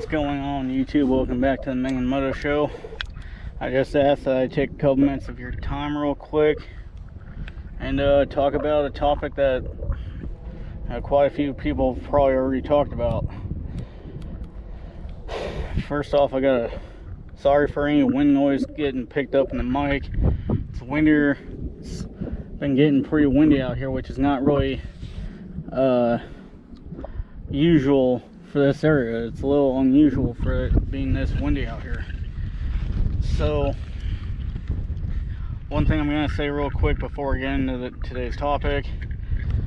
What's going on, YouTube? Welcome back to the Mingin Moto Show. I just asked that I take a couple minutes of your time real quick and talk about a topic that quite a few people have probably already talked about. First off, sorry for any wind noise getting picked up in the mic. It's windier. It's been getting pretty windy out here, which is not really usual for this area. It's a little unusual for it being this windy out here. So one thing I'm going to say real quick before we get into today's topic,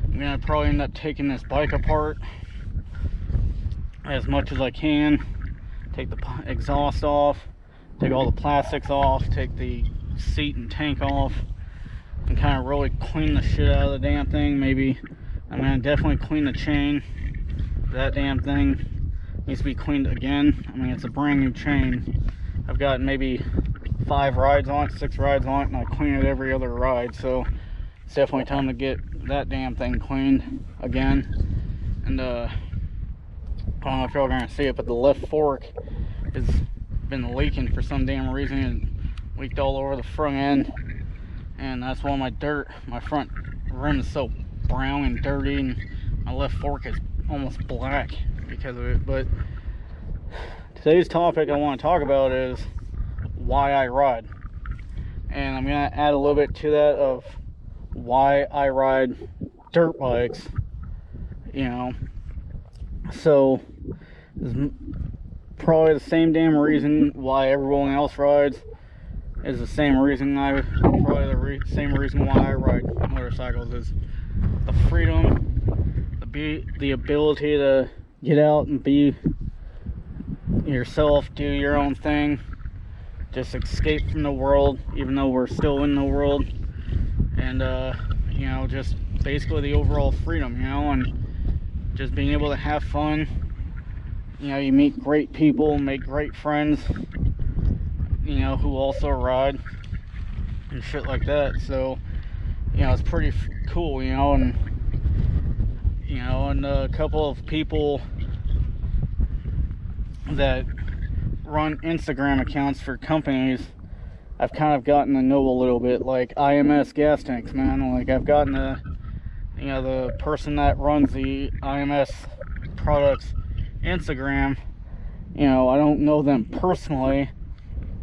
I'm going to probably end up taking this bike apart as much as I can. Take the exhaust off, take all the plastics off, take the seat and tank off, and kind of really clean the shit out of the damn thing. Maybe I'm going to definitely clean the chain. That damn thing needs to be cleaned again. I mean, it's a brand new chain. I've got maybe 5 rides on it, 6 rides on it, and I clean it every other ride. So it's definitely time to get that damn thing cleaned again. And I don't know if y'all are gonna see it, but the left fork has been leaking for some damn reason. It leaked all over the front end, and that's why my front rim is so brown and dirty, and my left fork is almost black because of it. But today's topic I want to talk about is why I ride, and I'm gonna add a little bit to that of why I ride dirt bikes. So it's probably the same damn reason why everyone else rides is the same reason same reason why I ride motorcycles is the freedom, the ability to get out and be yourself, do your own thing, just escape from the world, even though we're still in the world, and just basically the overall freedom, and just being able to have fun. You meet great people, make great friends, who also ride and shit like that. So it's pretty cool, and a couple of people that run Instagram accounts for companies I've kind of gotten to know a little bit, like IMS Gas Tanks, man. Like, I've gotten the person that runs the IMS products Instagram. I don't know them personally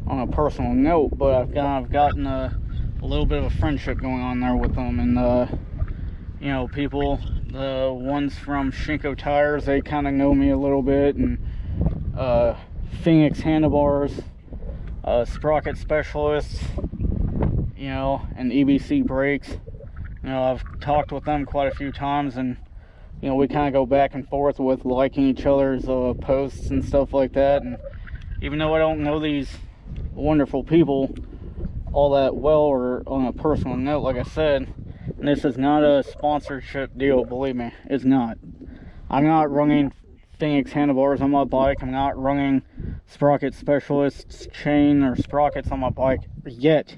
on a personal note, but I've kind of gotten a little bit of a friendship going on there with them. And people, the ones from Shinko Tires, they kind of know me a little bit, and Phoenix Handlebars, Sprocket Specialists, and EBC Brakes. I've talked with them quite a few times, and we kind of go back and forth with liking each other's posts and stuff like that. And even though I don't know these wonderful people all that well, or on a personal note, like I said, and this is not a sponsorship deal, believe me, it's not. I'm not running Phoenix Handlebars on my bike. I'm not running Sprocket Specialists chain or sprockets on my bike yet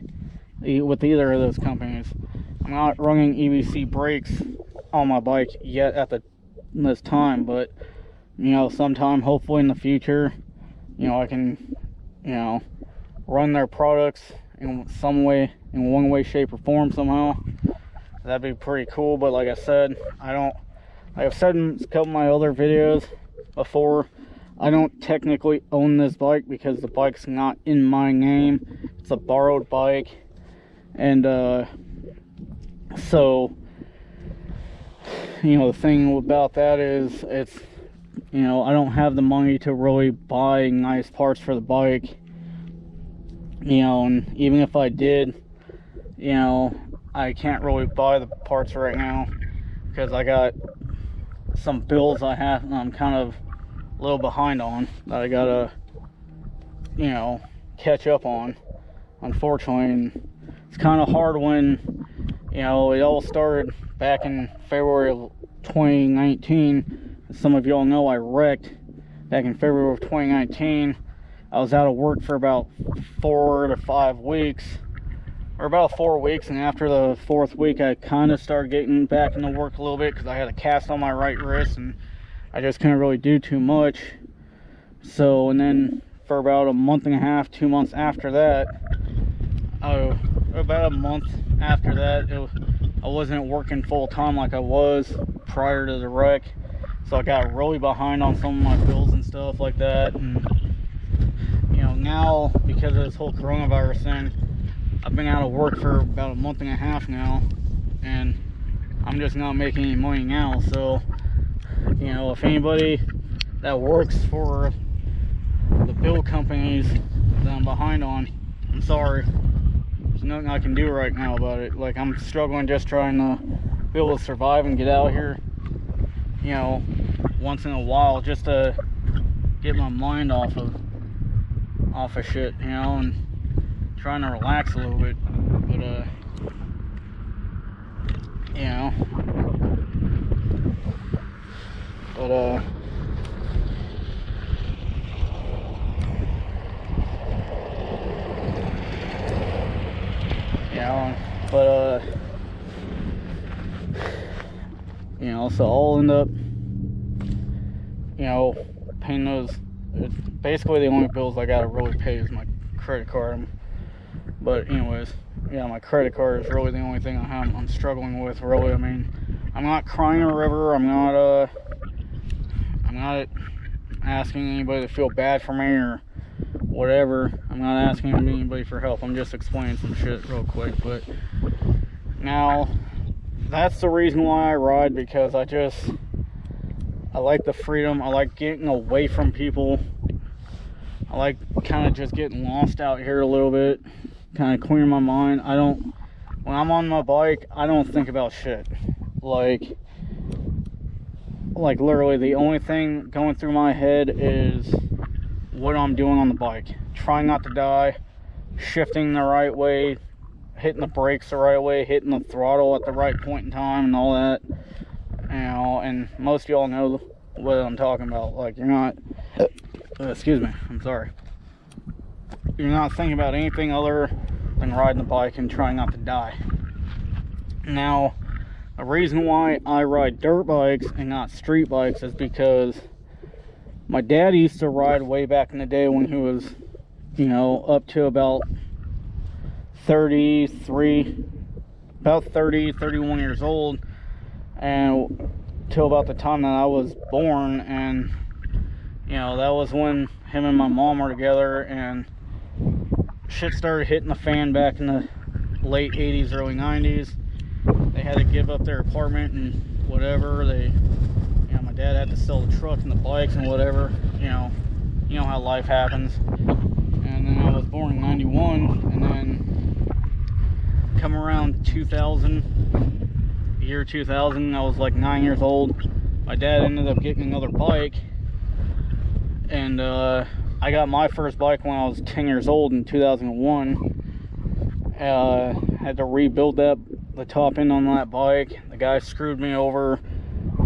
with either of those companies. I'm not running EBC brakes on my bike yet at this time, but sometime, hopefully in the future, I can run their products in some way, in one way, shape, or form somehow. That'd be pretty cool. But like I said, like I've said in a couple of my other videos before, I don't technically own this bike because the bike's not in my name. It's a borrowed bike, and so the thing about that is, it's I don't have the money to really buy nice parts for the bike, and even if I did, I can't really buy the parts right now because I got some bills I'm kind of a little behind on that I gotta catch up on, unfortunately. And it's kind of hard when it all started back in February of 2019. As some of y'all know, I wrecked back in February of 2019. I was out of work for about 4 to 5 weeks, or about 4 weeks, and after the 4th week I kind of started getting back into work a little bit because I had a cast on my right wrist and I just couldn't really do too much. So, and then for about a month and a half, 2 months after that, about a month after that, I wasn't working full time like I was prior to the wreck. So I got really behind on some of my bills and stuff like that. And, you know, now because of this whole coronavirus thing, I've been out of work for about a month and a half now, and I'm just not making any money now. So, you know, if anybody that works for the bill companies that I'm behind on, I'm sorry. There's nothing I can do right now about it. Like, I'm struggling just trying to be able to survive and get out here, you know, once in a while, just to get my mind off of shit, you know, and trying to relax a little bit. But you know, you know, so I'll end up, you know, paying those. It's basically the only bills I gotta really pay is my credit card. But anyways, yeah, my credit card is really the only thing I'm struggling with, really. I mean, I'm not crying a river. I'm not asking anybody to feel bad for me or whatever. I'm not asking anybody for help. I'm just explaining some shit real quick. But now, that's the reason why I ride, because I like the freedom. I like getting away from people. I like kind of just getting lost out here a little bit, kind of clearing my mind. When I'm on my bike, I don't think about shit. Like literally the only thing going through my head is what I'm doing on the bike. Trying not to die, shifting the right way, hitting the brakes the right way, hitting the throttle at the right point in time and all that. You know, and most of y'all know what I'm talking about. Like, you're not, excuse me, I'm sorry. You're not thinking about anything other than riding the bike and trying not to die. Now, the reason why I ride dirt bikes and not street bikes is because my dad used to ride way back in the day when he was, you know, up to about 30, 31 years old, and till about the time that I was born. And, you know, that was when him and my mom were together, and shit started hitting the fan back in the late 80s, early 90s. They had to give up their apartment and whatever. You know, my dad had to sell the truck and the bikes and whatever. You know how life happens. And then I was born in 91, and then come around 2000, year 2000, I was like 9 years old. My dad ended up getting another bike, and I got my first bike when I was 10 years old in 2001. Had to rebuild the top end on that bike. The guy screwed me over.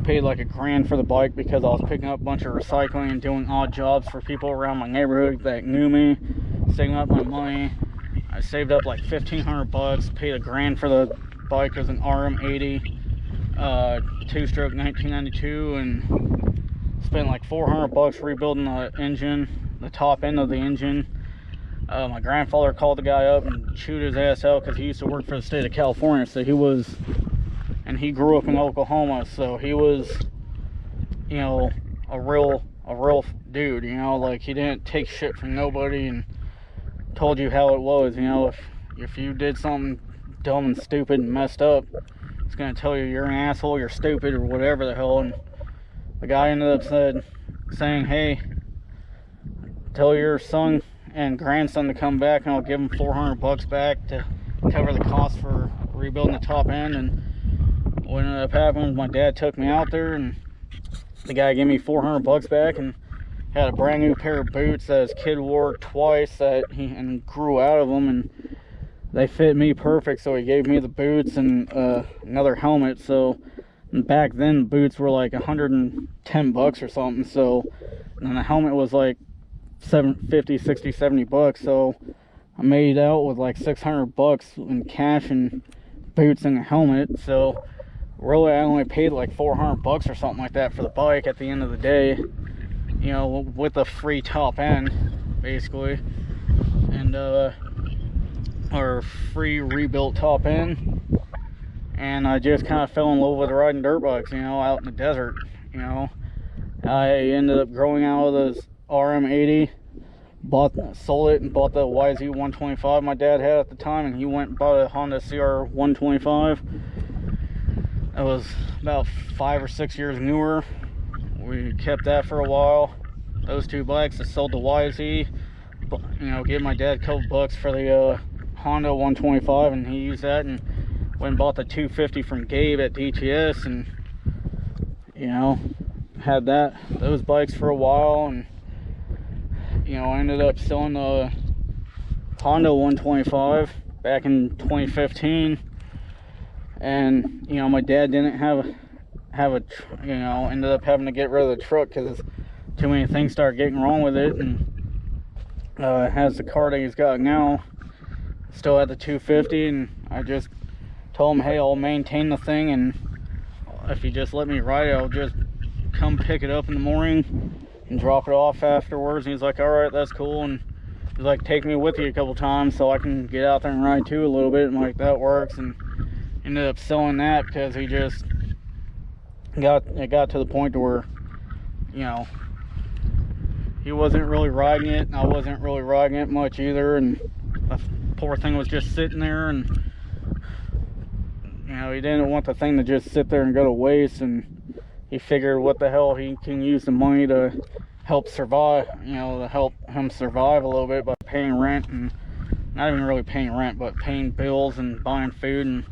Paid like $1,000 for the bike because I was picking up a bunch of recycling and doing odd jobs for people around my neighborhood that knew me, saving up my money. I saved up like $1,500, paid $1,000 for the bike. It was an RM80 two-stroke 1992, and spent like $400 rebuilding the engine, the top end of the engine. My grandfather called the guy up and chewed his ass out because he used to work for the state of California. So he grew up in Oklahoma, so he was, you know, a real dude, you know. Like, he didn't take shit from nobody and told you how it was. You know, if you did something dumb and stupid and messed up, it's gonna tell you you're an asshole, you're stupid, or whatever the hell. And the guy ended up saying, hey, tell your son and grandson to come back, and I'll give them $400 back to cover the cost for rebuilding the top end. And what ended up happening was my dad took me out there, and the guy gave me $400 back, and had a brand new pair of boots that his kid wore twice and grew out of them, and they fit me perfect. So he gave me the boots and another helmet. So back then the boots were like $110 or something. So, and the helmet was like $50, $60, $70. So I made out with like $600 in cash and boots and a helmet. So really, I only paid like $400 or something like that for the bike at the end of the day. you know, with a free top end, basically, and or free rebuilt top end. And I just kind of fell in love with riding dirt bikes, you know, out in the desert. You know, I ended up growing out of this RM80, sold it and bought the YZ125 my dad had at the time, and he went and bought a Honda CR125. It was about 5 or 6 years newer. We kept that for a while. Those two bikes, I sold the YZ, you know, gave my dad a couple bucks for the Honda 125, and he used that, and went and bought the 250 from Gabe at DTS, and you know, had those bikes for a while, and you know, I ended up selling the Honda 125 back in 2015, and you know, my dad didn't have a you know, ended up having to get rid of the truck because too many things started getting wrong with it, and has the car that he's got now. Still had the 250, and I just told him, hey, I'll maintain the thing, and if you just let me ride it, I'll just come pick it up in the morning and drop it off afterwards. And he's like, all right, that's cool. And he's like, take me with you a couple times so I can get out there and ride too a little bit. And like, that works. And ended up selling that because he just got to the point where, you know, he wasn't really riding it, and I wasn't really riding it much either, and the poor thing was just sitting there, and you know, he didn't want the thing to just sit there and go to waste, and he figured what the hell, he can use the money to help survive, you know, to help him survive a little bit by paying rent, and not even really paying rent, but paying bills and buying food. And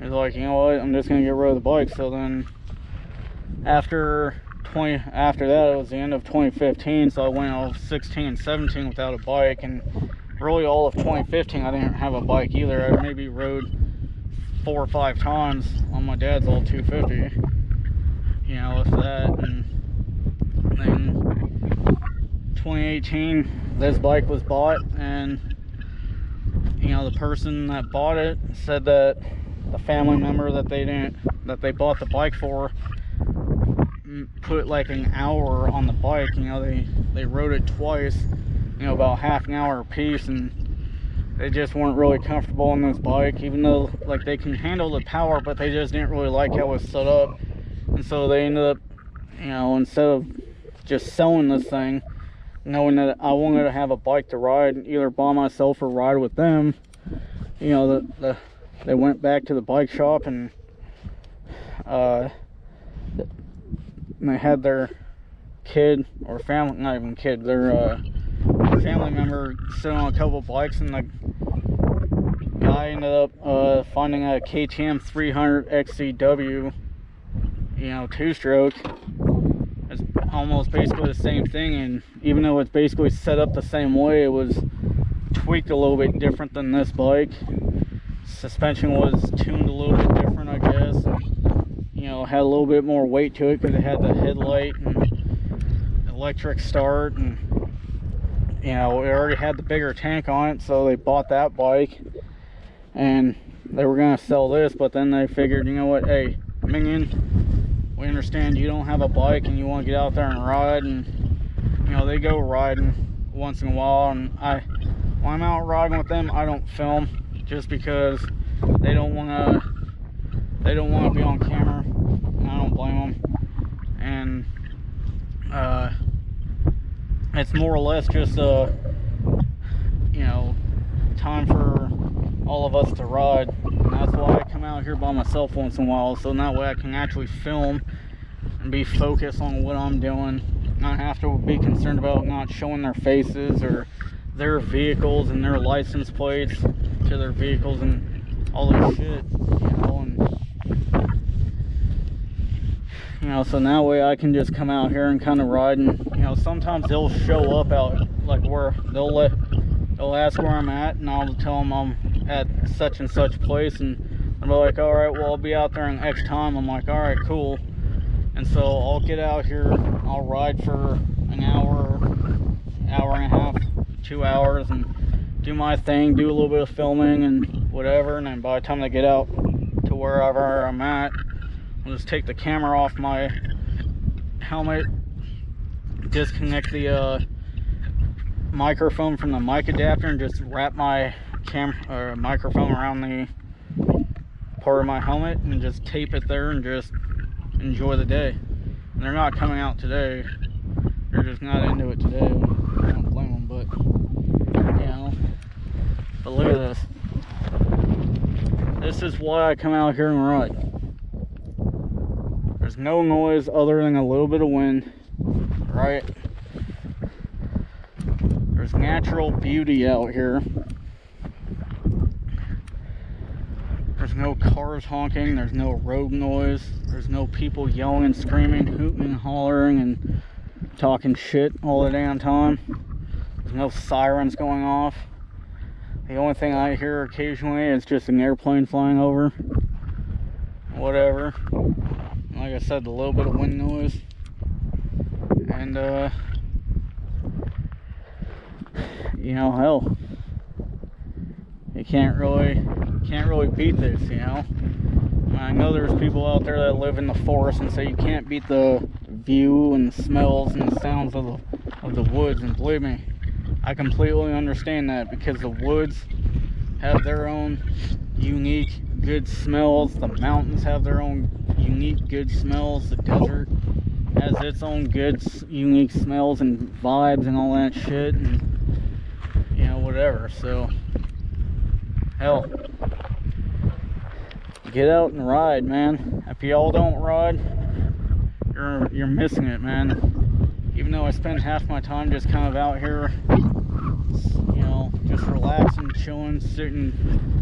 he's like, you know what, I'm just gonna get rid of the bike. So then after that, it was the end of 2015, so I went all 16 and 17 without a bike, and really all of 2015 I didn't have a bike either. I maybe rode 4 or 5 times on my dad's old 250, you know, with that. And then 2018, this bike was bought, and you know, the person that bought it said that the family member that they bought the bike for put like an hour on the bike. You know, they rode it twice, you know, about half an hour a piece, and they just weren't really comfortable on this bike, even though like they can handle the power, but they just didn't really like how it was set up. And so they ended up, you know, instead of just selling this thing, knowing that I wanted to have a bike to ride either by myself or ride with them, you know, they went back to the bike shop, and they had their kid or family, not even kid, their family member sitting on a couple of bikes, and the guy ended up finding a KTM 300 XCW, you know, 2-stroke. It's almost basically the same thing, and even though it's basically set up the same way, it was tweaked a little bit different than this bike. Suspension was tuned a little bit different, I guess, and, you know, had a little bit more weight to it because it had the headlight and electric start, and you know, it already had the bigger tank on it, so they bought that bike, and they were going to sell this, but then they figured, you know what, hey, Minion, we understand you don't have a bike and you want to get out there and ride, and you know, they go riding once in a while, and when I'm out riding with them, I don't film, just because they don't want to be on camera, and I don't blame them. And it's more or less just you know, time for all of us to ride, and that's why I come out here by myself once in a while, so that way I can actually film and be focused on what I'm doing, not have to be concerned about not showing their faces or their vehicles and their license plates to their vehicles and all this shit, you know. And you know, so that way I can just come out here and kind of ride, and you know, sometimes they'll show up out like where they'll ask where I'm at, and I'll tell them I'm at such and such place, and they'll be like, all right, well, I'll be out there in X time. I'm like, all right, cool. And so I'll get out here, I'll ride for an hour and a half, 2 hours, and do my thing, do a little bit of filming and whatever, and then by the time they get out to wherever I'm at, I'll just take the camera off my helmet, disconnect the microphone from the mic adapter and just wrap my microphone around the part of my helmet and just tape it there and just enjoy the day. And they're not coming out today. They're just not into it today. I don't blame them, but you know. But look at this. This is why I come out here and ride. There's no noise other than a little bit of wind, right? There's natural beauty out here. There's no cars honking, there's no road noise, there's no people yelling, screaming, hooting and hollering and talking shit all the damn time. There's no sirens going off. The only thing I hear occasionally is just an airplane flying over. Whatever. Like I said, a little bit of wind noise. And you know, hell, you can't really beat this, you know. I know there's people out there that live in the forest and say you can't beat the view and the smells and the sounds of the woods, and believe me, I completely understand that, because the woods have their own unique good smells, the mountains have their own unique good smells, the desert has its own good unique smells and vibes and all that shit, and you know, whatever. So hell, get out and ride, man. If y'all don't ride, you're missing it, man. Even though I spend half my time just kind of out here, you know, just relaxing, chilling, sitting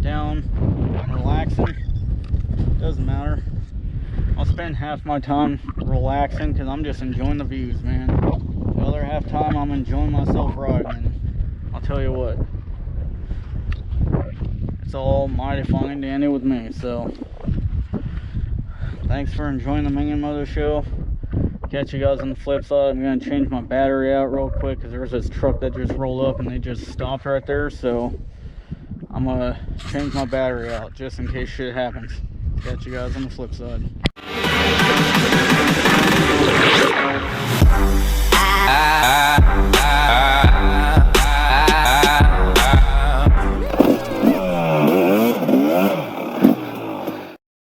down, relaxing, doesn't matter. I'll spend half my time relaxing because I'm just enjoying the views, man. The other half time I'm enjoying myself riding, and I'll tell you what, it's all mighty fine and dandy with me. So thanks for enjoying the Mingin Moto Show. Catch you guys on the flip side. I'm going to change my battery out real quick because there's this truck that just rolled up and they just stopped right there. So I'm going to change my battery out just in case shit happens. Catch you guys on the flip side.